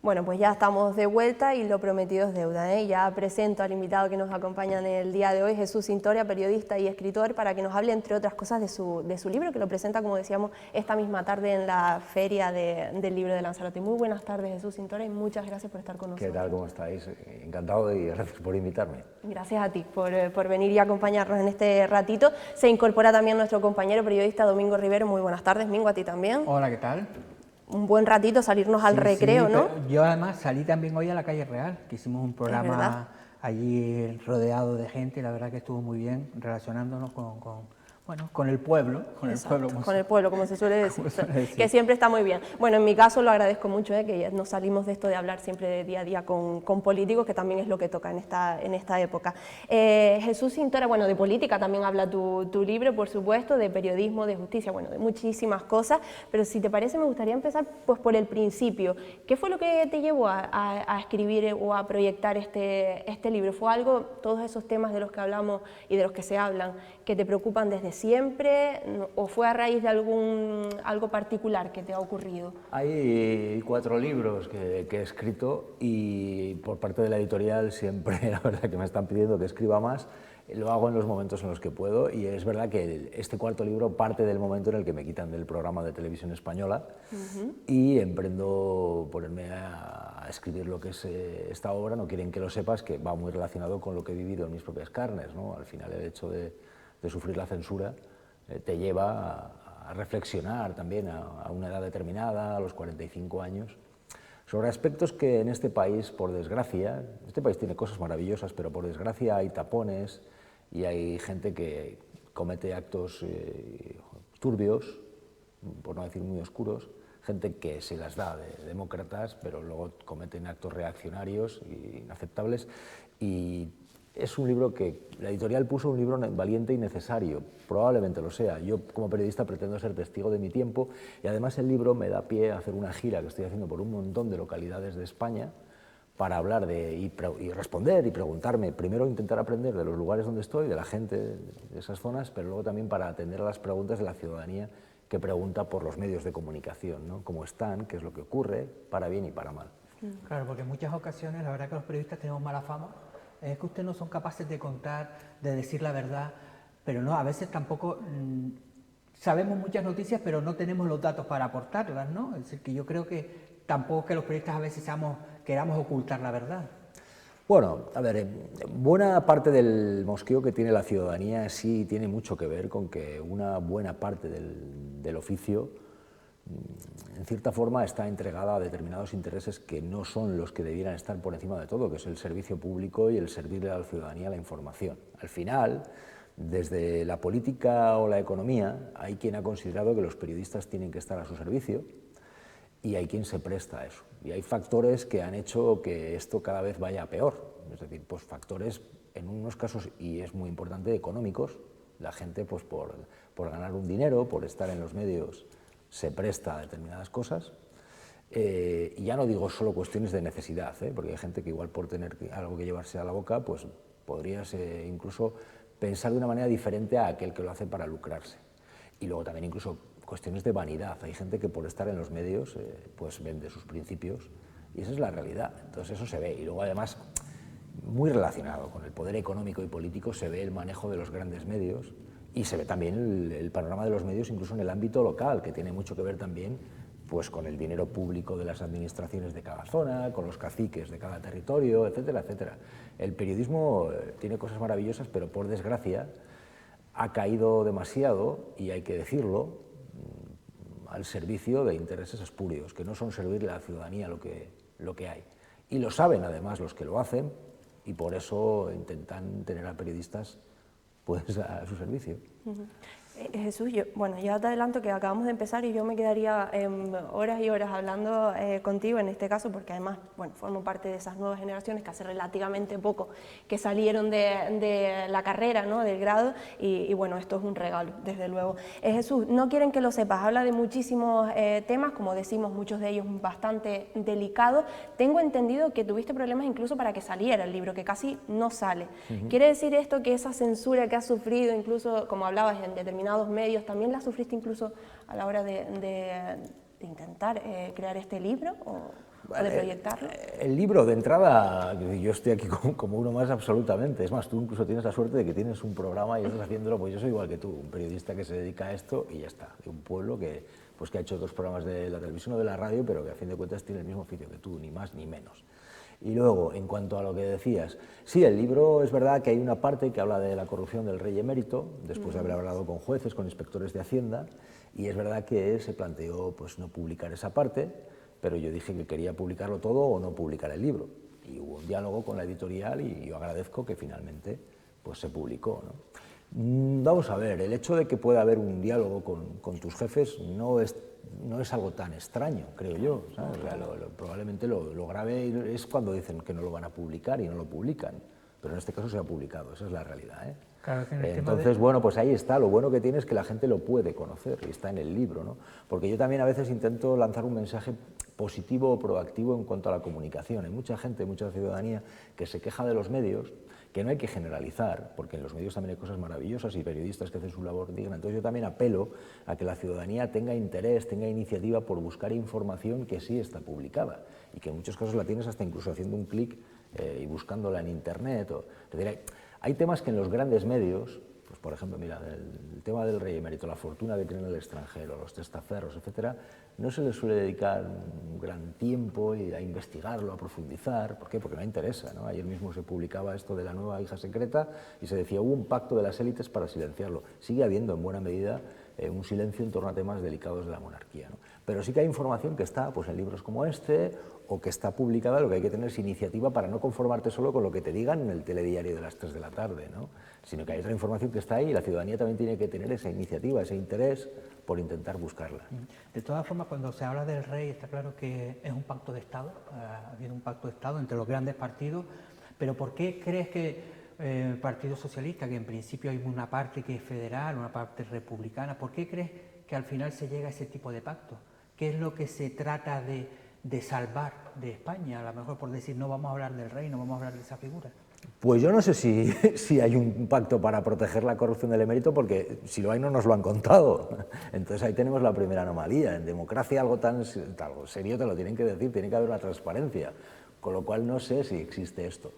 Bueno, pues ya estamos de vuelta y lo prometido es deuda, ¿eh? Ya presento al invitado que nos acompaña en el día de hoy, Jesús Cintoria, periodista y escritor, para que nos hable, entre otras cosas, de su libro, que lo presenta, como decíamos, esta misma tarde en la Feria del Libro de Lanzarote. Muy buenas tardes, Jesús Cintoria, y muchas gracias por estar con nosotros. ¿Qué tal? ¿Cómo estáis? Encantado y gracias por invitarme. Gracias a ti por venir y acompañarnos en este ratito. Se incorpora también nuestro compañero periodista Domingo Rivero. Muy buenas tardes, Mingo, a ti también. Hola, ¿qué tal? Un buen ratito salirnos al recreo, ¿no? Yo además salí también hoy a la calle Real, que hicimos un programa allí rodeado de gente y la verdad que estuvo muy bien relacionándonos con el pueblo. Con el pueblo, como se suele decir, que siempre está muy bien. Bueno, en mi caso lo agradezco mucho, que no salimos de esto de hablar siempre de día a día con políticos, que también es lo que toca en esta época. Jesús Cintoria, bueno, de política también habla tu libro, por supuesto, de periodismo, de justicia, bueno, de muchísimas cosas, pero si te parece me gustaría empezar pues por el principio. ¿Qué fue lo que te llevó a escribir o a proyectar este libro? ¿Fue algo, todos esos temas de los que hablamos y de los que se hablan, que te preocupan desde siempre, o fue a raíz de algo particular que te ha ocurrido? Hay 4 libros que he escrito y por parte de la editorial siempre, la verdad, que me están pidiendo que escriba más. Lo hago en los momentos en los que puedo y es verdad que este 4.º libro parte del momento en el que me quitan del programa de televisión española y emprendo ponerme a escribir lo que es esta obra. No quieren que lo sepas, que va muy relacionado con lo que he vivido en mis propias carnes, ¿no? Al final el hecho de sufrir la censura te lleva a reflexionar también a una edad determinada, a los 45 años, sobre aspectos que en este país, por desgracia, este país tiene cosas maravillosas, pero por desgracia hay tapones y hay gente que comete actos turbios, por no decir muy oscuros, gente que se las da de demócratas, pero luego cometen actos reaccionarios e inaceptables. Y es un libro que la editorial puso un libro valiente y necesario, probablemente lo sea. Yo como periodista pretendo ser testigo de mi tiempo y además el libro me da pie a hacer una gira que estoy haciendo por un montón de localidades de España para hablar y responder y preguntarme, primero intentar aprender de los lugares donde estoy, de la gente de esas zonas, pero luego también para atender a las preguntas de la ciudadanía que pregunta por los medios de comunicación, ¿no? Cómo están, qué es lo que ocurre, para bien y para mal. Claro, porque en muchas ocasiones la verdad que los periodistas tenemos mala fama. Es que ustedes no son capaces de contar, de decir la verdad, pero no, a veces tampoco sabemos muchas noticias, pero no tenemos los datos para aportarlas, ¿no? Es decir, que yo creo que tampoco que los periodistas a veces queramos ocultar la verdad. Bueno, a ver, buena parte del mosqueo que tiene la ciudadanía sí tiene mucho que ver con que una buena parte del oficio en cierta forma está entregada a determinados intereses que no son los que debieran estar por encima de todo, que es el servicio público y el servirle a la ciudadanía la información. Al final, desde la política o la economía, hay quien ha considerado que los periodistas tienen que estar a su servicio y hay quien se presta a eso. Y hay factores que han hecho que esto cada vez vaya a peor, es decir, pues factores en unos casos, y es muy importante, económicos. La gente pues por ganar un dinero, por estar en los medios, se presta a determinadas cosas, y ya no digo solo cuestiones de necesidad, porque hay gente que igual por tener algo que llevarse a la boca, pues podrías incluso pensar de una manera diferente a aquel que lo hace para lucrarse. Y luego también incluso cuestiones de vanidad. Hay gente que por estar en los medios pues vende sus principios y esa es la realidad. Entonces eso se ve. Y luego además, muy relacionado con el poder económico y político, se ve el manejo de los grandes medios. Y se ve también el panorama de los medios incluso en el ámbito local, que tiene mucho que ver también pues, con el dinero público de las administraciones de cada zona, con los caciques de cada territorio, etcétera, etcétera. El periodismo tiene cosas maravillosas, pero por desgracia ha caído demasiado, y hay que decirlo, al servicio de intereses espurios, que no son servirle a la ciudadanía lo que hay. Y lo saben además los que lo hacen, y por eso intentan tener a periodistas pues a su servicio. Jesús, ya te adelanto que acabamos de empezar y yo me quedaría horas y horas hablando contigo en este caso, porque además, formo parte de esas nuevas generaciones que hace relativamente poco que salieron de la carrera, ¿no?, del grado, y bueno, esto es un regalo, desde luego. Jesús, no quieren que lo sepas, habla de muchísimos temas, como decimos, muchos de ellos bastante delicados. Tengo entendido que tuviste problemas incluso para que saliera el libro, que casi no sale. ¿Quiere decir esto que esa censura que has sufrido, incluso, como hablabas, en determinados medios, también la sufriste incluso a la hora de intentar crear este libro o de proyectarlo? El libro, de entrada, yo estoy aquí como uno más absolutamente. Es más, tú incluso tienes la suerte de que tienes un programa y estás haciéndolo, pues yo soy igual que tú, un periodista que se dedica a esto y ya está, de un pueblo que ha hecho 2 programas de la televisión o de la radio, pero que a fin de cuentas tiene el mismo oficio que tú, ni más ni menos. Y luego, en cuanto a lo que decías, sí, el libro es verdad que hay una parte que habla de la corrupción del rey emérito, después de haber hablado con jueces, con inspectores de Hacienda, y es verdad que se planteó pues, no publicar esa parte, pero yo dije que quería publicarlo todo o no publicar el libro. Y hubo un diálogo con la editorial y yo agradezco que finalmente pues, se publicó, ¿no? Vamos a ver, el hecho de que pueda haber un diálogo con tus jefes no es algo tan extraño, creo yo, ¿sabes? Probablemente lo grave es cuando dicen que no lo van a publicar y no lo publican, pero en este caso se ha publicado, esa es la realidad, ¿eh? Claro que en el Entonces, bueno, pues ahí está, lo bueno que tiene es que la gente lo puede conocer y está en el libro, ¿no? Porque yo también a veces intento lanzar un mensaje positivo o proactivo en cuanto a la comunicación. Hay mucha gente, mucha ciudadanía que se queja de los medios, que no hay que generalizar, porque en los medios también hay cosas maravillosas y periodistas que hacen su labor digna. Entonces yo también apelo a que la ciudadanía tenga interés, tenga iniciativa por buscar información que sí está publicada y que en muchos casos la tienes hasta incluso haciendo un clic y buscándola en internet. Es decir, hay temas que en los grandes medios, pues por ejemplo, mira, el tema del rey emérito, la fortuna que tiene en el extranjero, los testaferros, etcétera, no se les suele dedicar un gran tiempo a investigarlo, a profundizar. ¿Por qué? Porque no interesa, ¿no? Ayer mismo se publicaba esto de la nueva hija secreta y se decía hubo un pacto de las élites para silenciarlo. Sigue habiendo en buena medida un silencio en torno a temas delicados de la monarquía, ¿no? Pero sí que hay información que está pues, en libros como este o que está publicada. Lo que hay que tener es iniciativa para no conformarte solo con lo que te digan en el telediario de las 3 de la tarde, ¿no? Sino que hay otra información que está ahí y la ciudadanía también tiene que tener esa iniciativa, ese interés por intentar buscarla. De todas formas, cuando se habla del rey, está claro que es un pacto de Estado, ha habido un pacto de Estado entre los grandes partidos, pero ¿por qué crees que el Partido Socialista, que en principio hay una parte que es federal, una parte republicana, ¿por qué crees que al final se llega a ese tipo de pacto? ¿Qué es lo que se trata de salvar de España? A lo mejor por decir, no vamos a hablar del rey, no vamos a hablar de esa figura. Pues yo no sé si hay un pacto para proteger la corrupción del emérito, porque si lo hay no nos lo han contado. Entonces ahí tenemos la primera anomalía. En democracia algo serio te lo tienen que decir, tiene que haber una transparencia. Con lo cual no sé si existe esto,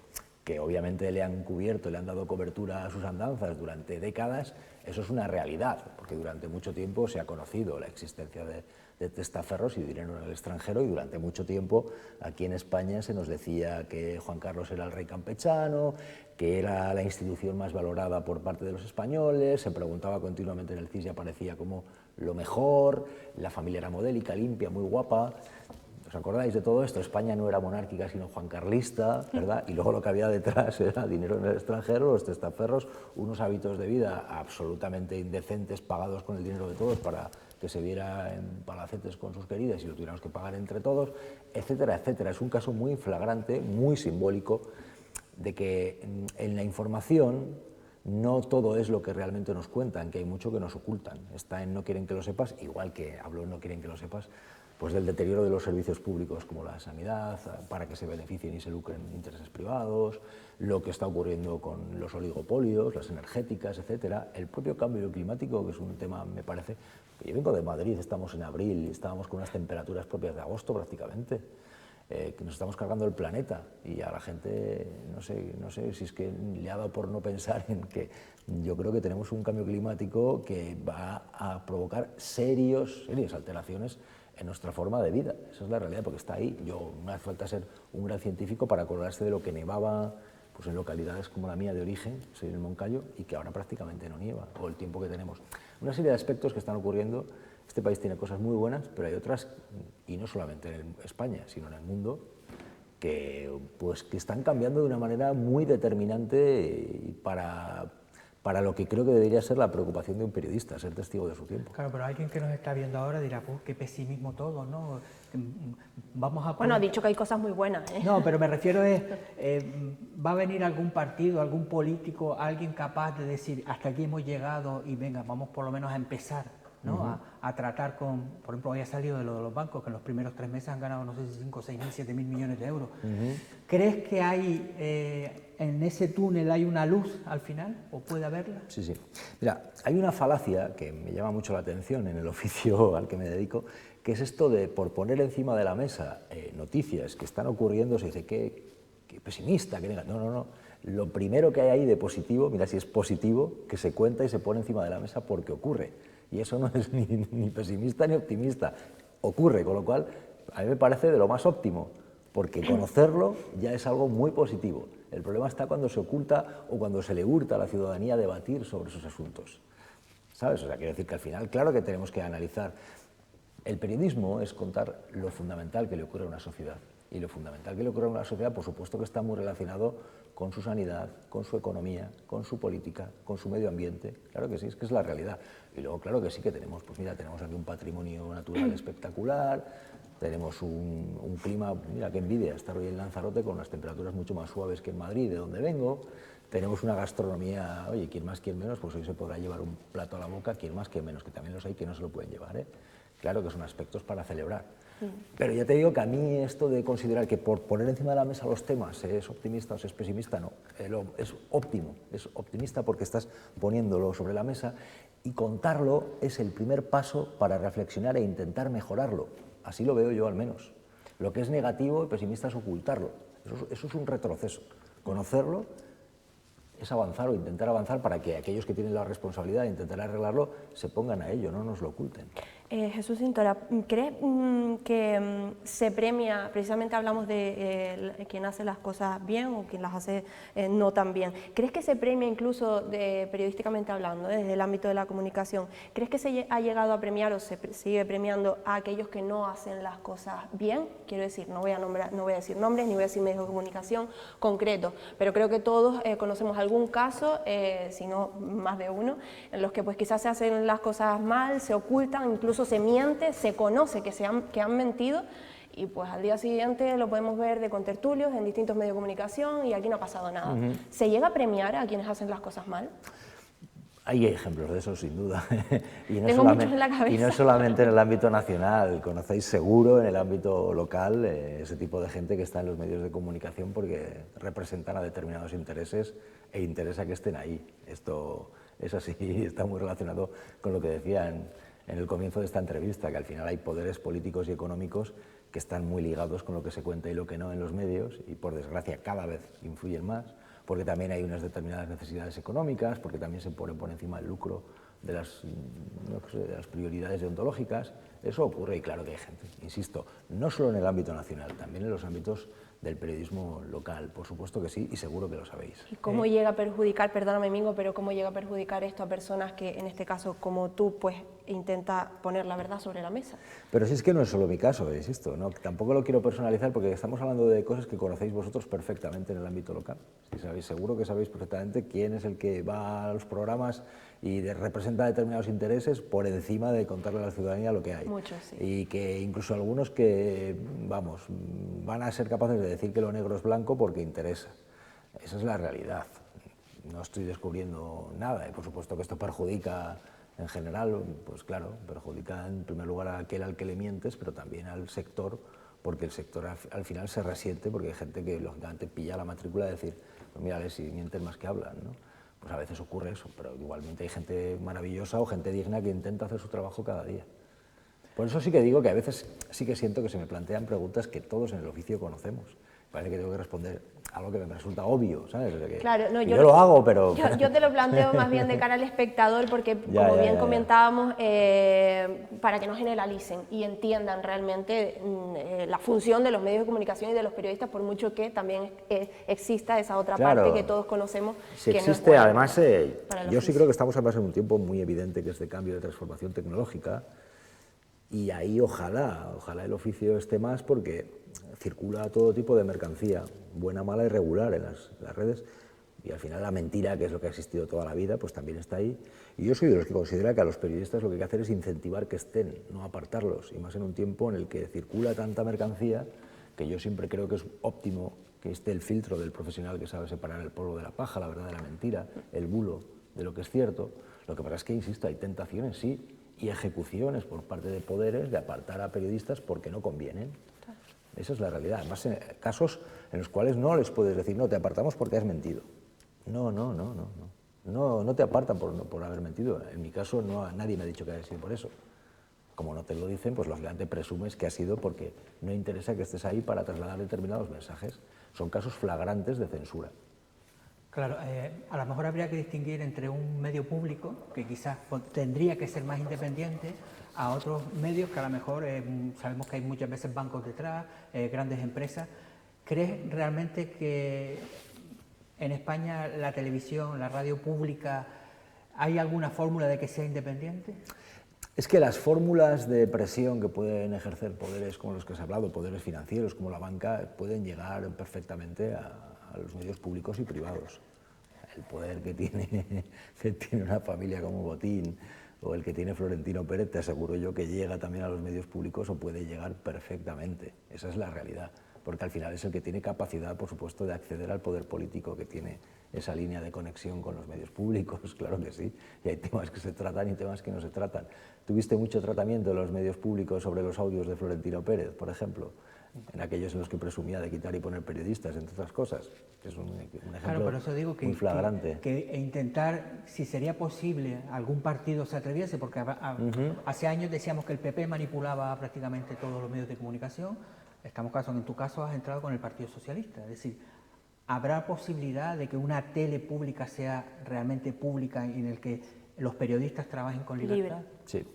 que obviamente le han cubierto, le han dado cobertura a sus andanzas durante décadas. Eso es una realidad, porque durante mucho tiempo se ha conocido la existencia de testaferros y dinero en el extranjero, y durante mucho tiempo aquí en España se nos decía que Juan Carlos era el rey campechano, que era la institución más valorada por parte de los españoles, se preguntaba continuamente en el CIS y aparecía como lo mejor, la familia era modélica, limpia, muy guapa. ¿Os acordáis de todo esto? España no era monárquica sino juancarlista, ¿verdad? Y luego lo que había detrás era dinero en el extranjero, los testaferros, unos hábitos de vida absolutamente indecentes pagados con el dinero de todos para que se viera en palacetes con sus queridas y lo tuviéramos que pagar entre todos, etcétera, etcétera. Es un caso muy flagrante, muy simbólico, de que en la información no todo es lo que realmente nos cuentan, que hay mucho que nos ocultan. Está en no quieren que lo sepas, igual que hablo en no quieren que lo sepas, pues del deterioro de los servicios públicos como la sanidad, para que se beneficien y se lucren intereses privados, lo que está ocurriendo con los oligopolios, las energéticas, etcétera, el propio cambio climático, que es un tema, me parece, que yo vengo de Madrid, estamos en abril y estábamos con unas temperaturas propias de agosto prácticamente, que nos estamos cargando el planeta y a la gente, no sé si es que le ha dado por no pensar en que yo creo que tenemos un cambio climático que va a provocar serias alteraciones en nuestra forma de vida. Esa es la realidad, porque está ahí. No hace falta ser un gran científico para acordarse de lo que nevaba pues en localidades como la mía de origen, soy del Moncayo, y que ahora prácticamente no nieva, o el tiempo que tenemos. Una serie de aspectos que están ocurriendo. Este país tiene cosas muy buenas, pero hay otras, y no solamente en España, sino en el mundo, que están cambiando de una manera muy determinante para lo que creo que debería ser la preocupación de un periodista, ser testigo de su tiempo. Claro, pero alguien que nos está viendo ahora dirá, pues qué pesimismo todo, ¿no? Vamos a Bueno, ha dicho que hay cosas muy buenas, ¿eh? No, pero me refiero va a venir algún partido, algún político, alguien capaz de decir, hasta aquí hemos llegado y venga, vamos por lo menos a empezar, ¿no? A tratar con, por ejemplo, hoy ha salido de lo de los bancos, que en los primeros 3 meses han ganado, no sé si 5, 6 mil, 7 mil millones de euros. ¿Crees que hay, en ese túnel hay una luz al final, o puede haberla? Sí, sí. Mira, hay una falacia que me llama mucho la atención en el oficio al que me dedico, que es esto de, por poner encima de la mesa noticias que están ocurriendo, se dice, qué pesimista, que no, no, no. Lo primero que hay ahí de positivo, mira si es positivo, que se cuenta y se pone encima de la mesa porque ocurre. Y eso no es ni pesimista ni optimista, ocurre, con lo cual a mí me parece de lo más óptimo, porque conocerlo ya es algo muy positivo. El problema está cuando se oculta o cuando se le hurta a la ciudadanía debatir sobre esos asuntos. ¿Sabes? O sea, quiero decir que al final, claro que tenemos que analizar. El periodismo es contar lo fundamental que le ocurre a una sociedad. Y lo fundamental que le ocurre a una sociedad, por supuesto que está muy relacionado con su sanidad, con su economía, con su política, con su medio ambiente. Claro que sí, es que es la realidad. Y luego, claro que sí que tenemos, pues mira, tenemos aquí un patrimonio natural espectacular, tenemos un clima, mira qué envidia, estar hoy en Lanzarote con unas temperaturas mucho más suaves que en Madrid, de donde vengo. Tenemos una gastronomía, oye, quien más, quien menos, pues hoy se podrá llevar un plato a la boca, quien más, quien menos, que también los hay que no se lo pueden llevar, ¿eh? Claro que son aspectos para celebrar. Pero ya te digo que a mí esto de considerar que por poner encima de la mesa los temas se es optimista o se es pesimista, no. Es óptimo, es optimista porque estás poniéndolo sobre la mesa y contarlo es el primer paso para reflexionar e intentar mejorarlo. Así lo veo yo al menos. Lo que es negativo y pesimista es ocultarlo. Eso es un retroceso. Conocerlo es avanzar o intentar avanzar para que aquellos que tienen la responsabilidad de intentar arreglarlo se pongan a ello, no nos lo oculten. Jesús Cintora, ¿crees que se premia, precisamente hablamos de quien hace las cosas bien o quien las hace no tan bien, ¿crees que se premia incluso periodísticamente hablando, desde el ámbito de la comunicación, crees que se ha llegado a premiar o se sigue premiando a aquellos que no hacen las cosas bien? Quiero decir, no voy a decir nombres ni voy a decir medios de comunicación concretos, pero creo que todos conocemos algún caso, si no más de uno, en los que pues quizás se hacen las cosas mal, se ocultan, incluso se miente, se conoce que han mentido y pues al día siguiente lo podemos ver de contertulios en distintos medios de comunicación y aquí no ha pasado nada. ¿Se llega a premiar a quienes hacen las cosas mal? Hay ejemplos de eso, sin duda. Tengo muchos en la cabeza. Y no solamente en el ámbito nacional, conocéis seguro en el ámbito local ese tipo de gente que está en los medios de comunicación porque representan a determinados intereses e interesa que estén ahí. Esto es así, está muy relacionado con lo que decían en el comienzo de esta entrevista, que al final hay poderes políticos y económicos que están muy ligados con lo que se cuenta y lo que no en los medios y por desgracia cada vez influyen más, porque también hay unas determinadas necesidades económicas, porque también se pone por encima el lucro de las prioridades deontológicas. Eso ocurre y claro que hay gente, insisto, no solo en el ámbito nacional, también en los ámbitos del periodismo local, por supuesto que sí, y seguro que lo sabéis. ¿Y cómo llega a perjudicar, perdóname Mingo, pero cómo llega a perjudicar esto a personas que, en este caso, como tú, pues intenta poner la verdad sobre la mesa? Pero si es que no es solo mi caso, insisto, ¿no? Tampoco lo quiero personalizar porque estamos hablando de cosas que conocéis vosotros perfectamente en el ámbito local. Si sabéis, seguro que sabéis perfectamente quién es el que va a los programas y representa determinados intereses por encima de contarle a la ciudadanía lo que hay. Muchos, sí. Y que incluso algunos que, vamos, van a ser capaces de decir que lo negro es blanco porque interesa. Esa es la realidad. No estoy descubriendo nada y por supuesto que esto perjudica en general, pues claro, perjudica en primer lugar a aquel al que le mientes, pero también al sector, porque el sector al final se resiente porque hay gente que lógicamente pilla la matrícula de decir, pues mírale, si mienten más que hablan, ¿no? Pues a veces ocurre eso, pero igualmente hay gente maravillosa o gente digna que intenta hacer su trabajo cada día. Por eso sí que digo que a veces sí que siento que se me plantean preguntas que todos en el oficio conocemos. Parece que tengo que responder algo que me resulta obvio, ¿sabes? O sea que claro, no, yo lo hago, pero... Yo te lo planteo más bien de cara al espectador porque, como bien comentábamos, para que no generalicen y entiendan realmente la función de los medios de comunicación y de los periodistas, por mucho que también exista esa otra parte que todos conocemos. Si que existe, no es buena, además, yo sí oficio. creo que estamos además en un tiempo muy evidente que es de cambio, de transformación tecnológica, y ahí ojalá el oficio esté más porque circula todo tipo de mercancía, buena, mala y regular en las redes, y al final la mentira, que es lo que ha existido toda la vida, pues también está ahí. Y yo soy de los que considera que a los periodistas lo que hay que hacer es incentivar que estén, no apartarlos, y más en un tiempo en el que circula tanta mercancía, que yo siempre creo que es óptimo que esté el filtro del profesional que sabe separar el polvo de la paja, la verdad de la mentira, el bulo de lo que es cierto. Lo que pasa es que, insisto, hay tentaciones, sí, y ejecuciones por parte de poderes de apartar a periodistas porque no convienen. Esa es la realidad. Además, en casos en los cuales no les puedes decir, no, te apartamos porque has mentido. No te apartan por haber mentido. En mi caso, nadie me ha dicho que haya sido por eso. Como no te lo dicen, pues lógicamente presumes que ha sido porque no interesa que estés ahí para trasladar determinados mensajes. Son casos flagrantes de censura. Claro, a lo mejor habría que distinguir entre un medio público, que quizás tendría que ser más independiente, a otros medios que a lo mejor sabemos que hay muchas veces bancos detrás, grandes empresas. ¿Crees realmente que en España la televisión, la radio pública, hay alguna fórmula de que sea independiente? Es que las fórmulas de presión que pueden ejercer poderes como los que se ha hablado, poderes financieros como la banca, pueden llegar perfectamente a los medios públicos y privados. El poder que tiene una familia como Botín o el que tiene Florentino Pérez, te aseguro yo que llega también a los medios públicos o puede llegar perfectamente. Esa es la realidad, porque al final es el que tiene capacidad, por supuesto, de acceder al poder político que tiene esa línea de conexión con los medios públicos, claro que sí, y hay temas que se tratan y temas que no se tratan. ¿Tuviste mucho tratamiento en los medios públicos sobre los audios de Florentino Pérez, por ejemplo? En aquellos en los que presumía de quitar y poner periodistas, entre otras cosas. Es un ejemplo claro, por eso digo muy flagrante. Que intentar, si sería posible, algún partido se atreviese, porque hace años decíamos que el PP manipulaba prácticamente todos los medios de comunicación. En tu caso has entrado con el Partido Socialista, es decir, ¿habrá posibilidad de que una tele pública sea realmente pública en el que los periodistas trabajen con libertad? Sí.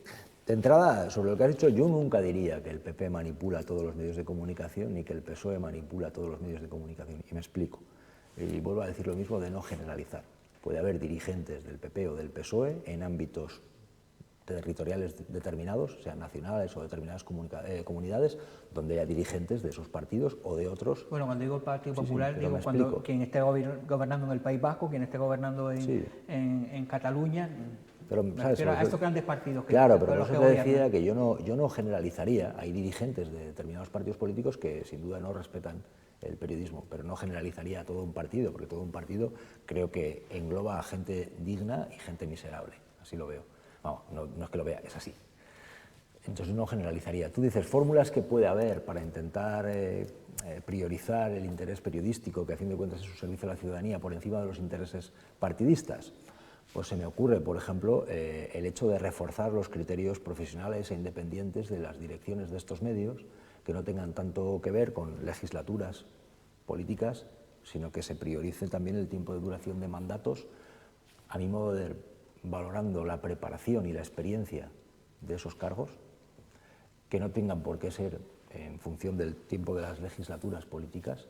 De entrada, sobre lo que has dicho, yo nunca diría que el PP manipula todos los medios de comunicación ni que el PSOE manipula todos los medios de comunicación, y me explico. Y vuelvo a decir lo mismo de no generalizar. Puede haber dirigentes del PP o del PSOE en ámbitos territoriales determinados, sean nacionales o determinadas comunidades, donde haya dirigentes de esos partidos o de otros. Bueno, cuando digo el Partido Popular, digo cuando quien esté gobernando en el País Vasco, quien esté gobernando en Cataluña. Pero, ¿sabes? A estos grandes partidos. Claro, pero por eso te decía que yo no generalizaría. Hay dirigentes de determinados partidos políticos que sin duda no respetan el periodismo, pero no generalizaría a todo un partido, porque todo un partido creo que engloba a gente digna y gente miserable. Así lo veo. Vamos, no es que lo vea, es así. Entonces no generalizaría. Tú dices, fórmulas que puede haber para intentar priorizar el interés periodístico, que a fin de cuentas es un servicio a la ciudadanía, por encima de los intereses partidistas. Pues se me ocurre, por ejemplo, el hecho de reforzar los criterios profesionales e independientes de las direcciones de estos medios, que no tengan tanto que ver con legislaturas políticas, sino que se priorice también el tiempo de duración de mandatos, a mi modo de ver, valorando la preparación y la experiencia de esos cargos, que no tengan por qué ser en función del tiempo de las legislaturas políticas,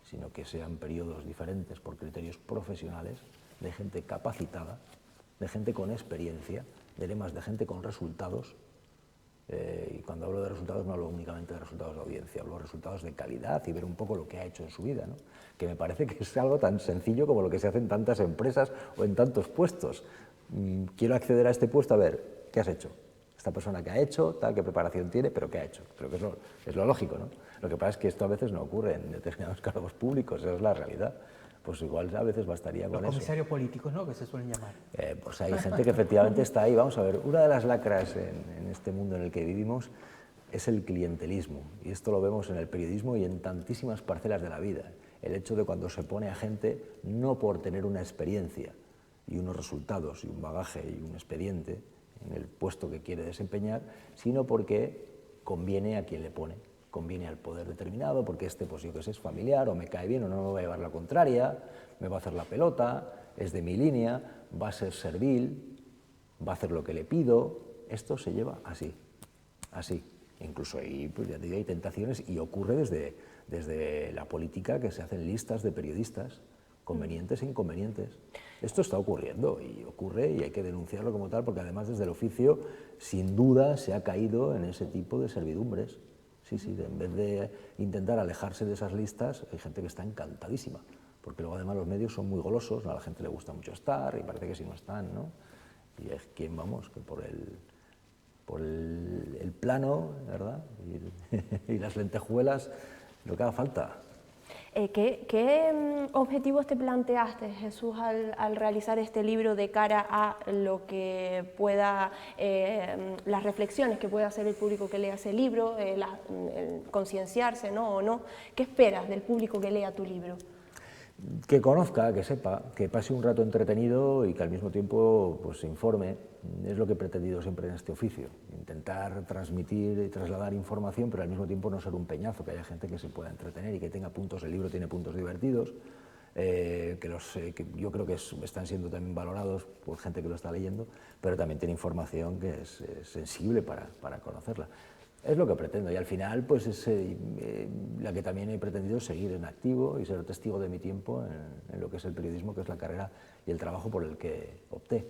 sino que sean periodos diferentes por criterios profesionales, de gente capacitada, de gente con experiencia, además de gente con resultados, y cuando hablo de resultados no hablo únicamente de resultados de audiencia, hablo de resultados de calidad y ver un poco lo que ha hecho en su vida, ¿no? Que me parece que es algo tan sencillo como lo que se hace en tantas empresas o en tantos puestos. Quiero acceder a este puesto, a ver, ¿qué has hecho? Esta persona que ha hecho, tal, qué preparación tiene, pero ¿qué ha hecho? Creo que es lo lógico, ¿no? Lo que pasa es que esto a veces no ocurre en determinados cargos públicos, esa es la realidad. Pues igual a veces bastaría con eso. Los comisarios políticos, ¿no?, que se suelen llamar. Pues hay gente que efectivamente está ahí. Vamos a ver, una de las lacras en este mundo en el que vivimos es el clientelismo. Y esto lo vemos en el periodismo y en tantísimas parcelas de la vida. El hecho de cuando se pone a gente, no por tener una experiencia y unos resultados y un bagaje y un expediente en el puesto que quiere desempeñar, sino porque conviene a quien le pone. Conviene al poder determinado, porque pues yo que sé, es familiar, o me cae bien, o no me va a llevar la contraria, me va a hacer la pelota, es de mi línea, va a ser servil, va a hacer lo que le pido. Esto se lleva así, así. Incluso ahí, pues ya te digo, hay tentaciones, y ocurre desde la política, que se hacen listas de periodistas, convenientes e inconvenientes. Esto está ocurriendo, y ocurre, y hay que denunciarlo como tal, porque además desde el oficio, sin duda, se ha caído en ese tipo de servidumbres. Sí, en vez de intentar alejarse de esas listas, hay gente que está encantadísima, porque luego además los medios son muy golosos, a la gente le gusta mucho estar, y parece que si no están, ¿no? Y es quien, vamos, que por el plano, ¿verdad? Y las lentejuelas, lo que haga falta. ¿Qué objetivos te planteaste, Jesús, al realizar este libro de cara a lo que pueda, las reflexiones que pueda hacer el público que lea ese libro, el concienciarse, ¿no? ¿O no? ¿Qué esperas del público que lea tu libro? que conozca, que sepa, que pase un rato entretenido y que al mismo tiempo pues, se informe. Es lo que he pretendido siempre en este oficio, intentar transmitir y trasladar información, pero al mismo tiempo no ser un peñazo, que haya gente que se pueda entretener y que tenga puntos. El libro tiene puntos divertidos, que yo creo que están siendo también valorados por gente que lo está leyendo, pero también tiene información que es sensible para conocerla. Es lo que pretendo, y al final pues la que también he pretendido es seguir en activo y ser testigo de mi tiempo en lo que es el periodismo, que es la carrera y el trabajo por el que opté.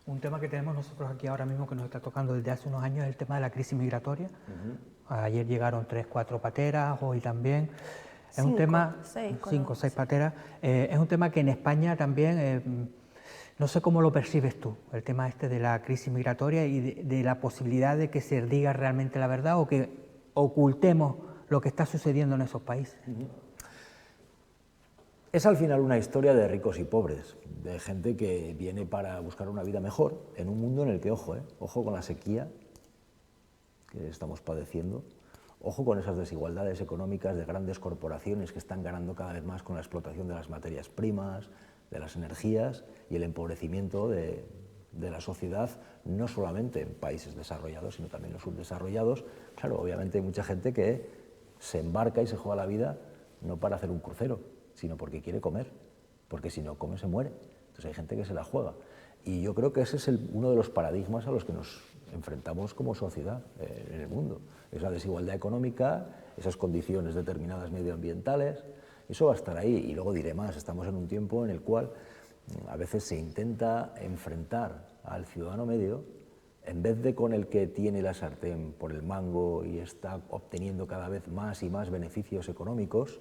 Un tema que tenemos nosotros aquí ahora mismo que nos está tocando desde hace unos años es el tema de la crisis migratoria. Ayer llegaron 3, 4 pateras, hoy también. Es un tema, 5 o 6 pateras. Es un tema que en España también, no sé cómo lo percibes tú, el tema este de la crisis migratoria y de la posibilidad de que se diga realmente la verdad o que ocultemos lo que está sucediendo en esos países. Es al final una historia de ricos y pobres, de gente que viene para buscar una vida mejor en un mundo en el que, ojo con la sequía que estamos padeciendo, ojo con esas desigualdades económicas de grandes corporaciones que están ganando cada vez más con la explotación de las materias primas, de las energías y el empobrecimiento de la sociedad, no solamente en países desarrollados, sino también en los subdesarrollados. Claro, obviamente hay mucha gente que se embarca y se juega la vida no para hacer un crucero, sino porque quiere comer, porque si no come se muere. Entonces hay gente que se la juega. Y yo creo que ese es uno de los paradigmas a los que nos enfrentamos como sociedad en el mundo. Esa desigualdad económica, esas condiciones determinadas medioambientales, eso va a estar ahí. Y luego diré más, estamos en un tiempo en el cual a veces se intenta enfrentar al ciudadano medio, en vez de con el que tiene la sartén por el mango y está obteniendo cada vez más y más beneficios económicos,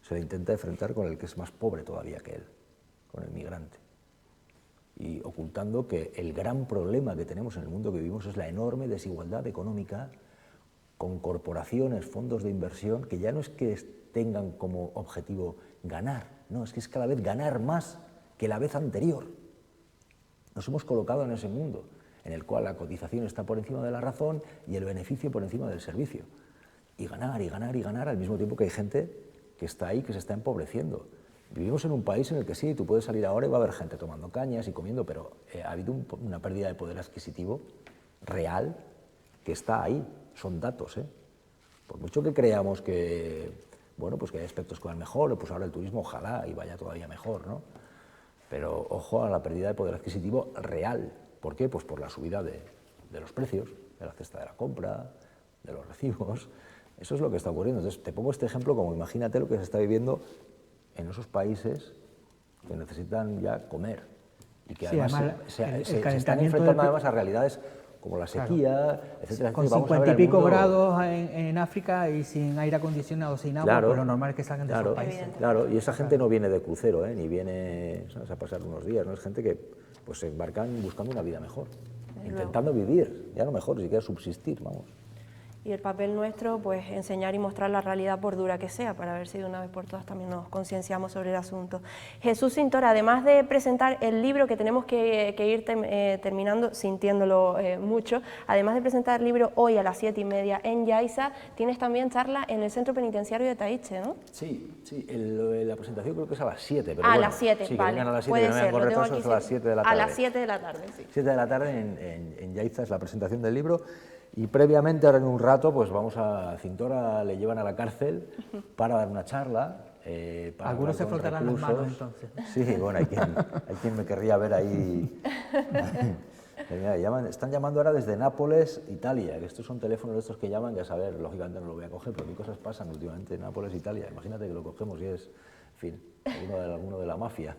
se le intenta enfrentar con el que es más pobre todavía que él, con el migrante. Y ocultando que el gran problema que tenemos en el mundo que vivimos es la enorme desigualdad económica, con corporaciones, fondos de inversión, que ya no es que tengan como objetivo ganar, no, es que es cada vez ganar más que la vez anterior. Nos hemos colocado en ese mundo, en el cual la cotización está por encima de la razón y el beneficio por encima del servicio. Y ganar, y ganar, y ganar, al mismo tiempo que hay gente que está ahí, que se está empobreciendo. Vivimos en un país en el que sí, tú puedes salir ahora y va a haber gente tomando cañas y comiendo, pero ha habido una pérdida de poder adquisitivo real que está ahí, son datos. Por mucho que creamos que, bueno, pues que hay aspectos que van mejor, pues ahora el turismo ojalá y vaya todavía mejor, ¿no? Pero ojo a la pérdida de poder adquisitivo real. ¿Por qué? Pues por la subida de los precios, de la cesta de la compra, de los recibos. Eso es lo que está ocurriendo. Entonces, te pongo este ejemplo como imagínate lo que se está viviendo en esos países que necesitan ya comer y que además se están enfrentando además a realidades como la sequía, etcétera. Con 50 y pico grados en África y sin aire acondicionado, sin agua, pues lo normal es que salgan de esos países. Claro, y esa gente no viene de crucero, ni viene, ¿sabes?, a pasar unos días, ¿no? Es gente que pues, se embarcan buscando una vida mejor, intentando vivir, ya no mejor, ni siquiera subsistir, vamos. Y el papel nuestro, pues enseñar y mostrar la realidad por dura que sea, para ver si de una vez por todas también nos concienciamos sobre el asunto. Jesús Cintor, además de presentar el libro que tenemos que ir terminando, sintiéndolo mucho, además de presentar el libro hoy a las 7:30 en Yaiza, tienes también charla en el Centro Penitenciario de Taiche, ¿no? Sí, la presentación creo que es a las 7. Pero a las 7, sí, vale, a las 7, puede ser, lo tengo aquí. Es a las 7 de la tarde. A las 7 de la tarde, sí. 7 de la tarde en Yaiza es la presentación del libro. Y previamente, ahora en un rato, pues vamos a Cintora, le llevan a la cárcel para dar una charla. Algunos se frotarán las manos entonces. Sí, bueno, hay quien me querría ver ahí. Están llamando ahora desde Nápoles, Italia, que estos son teléfonos de estos que llaman, que a saber, lógicamente no lo voy a coger, pero qué cosas pasan últimamente en Nápoles, Italia. Imagínate que lo cogemos y es, en fin, alguno de la mafia.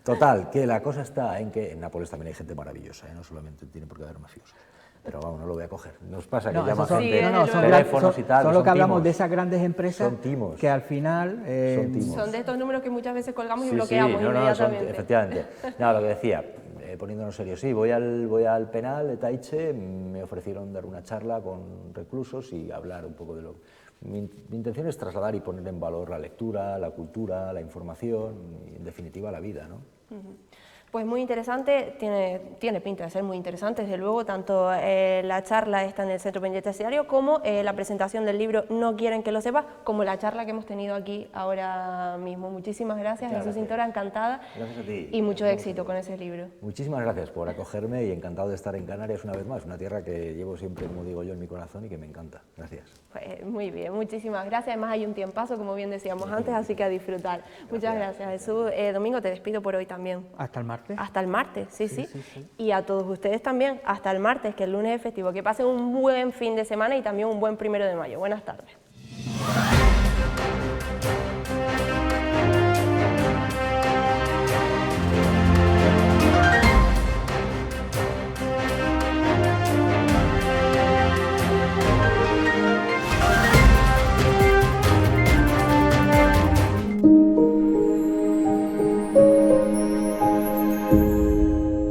Total, que la cosa está en que en Nápoles también hay gente maravillosa, no solamente tiene por qué haber mafiosos. Pero vamos, no lo voy a coger. Nos pasa que llama gente, teléfonos y tal. Son lo que hablamos de esas grandes empresas timos, que al final... son de estos números que muchas veces colgamos y bloqueamos inmediatamente. Efectivamente. No, lo que decía, poniéndonos serios, sí, voy al penal de Taiche, me ofrecieron dar una charla con reclusos y hablar un poco de lo... Mi intención es trasladar y poner en valor la lectura, la cultura, la información y, en definitiva, la vida, ¿no? Pues muy interesante, tiene pinta de ser muy interesante, desde luego, tanto la charla esta en el Centro Penitenciario como la presentación del libro No quieren que lo sepas, como la charla que hemos tenido aquí ahora mismo. Muchísimas gracias, Jesús Cintora, encantada. Gracias a ti. Y mucho éxito con ese libro. Muchísimas gracias por acogerme y encantado de estar en Canarias una vez más, una tierra que llevo siempre, como digo yo, en mi corazón y que me encanta. Gracias. Pues muy bien, muchísimas gracias. Además hay un tiempazo, como bien decíamos antes, así que a disfrutar. Muchas gracias, Jesús. Domingo, te despido por hoy también. Hasta el martes. Hasta el martes, sí. Y a todos ustedes también, hasta el martes, que el lunes es festivo. Que pasen un buen fin de semana y también un buen 1 de mayo. Buenas tardes.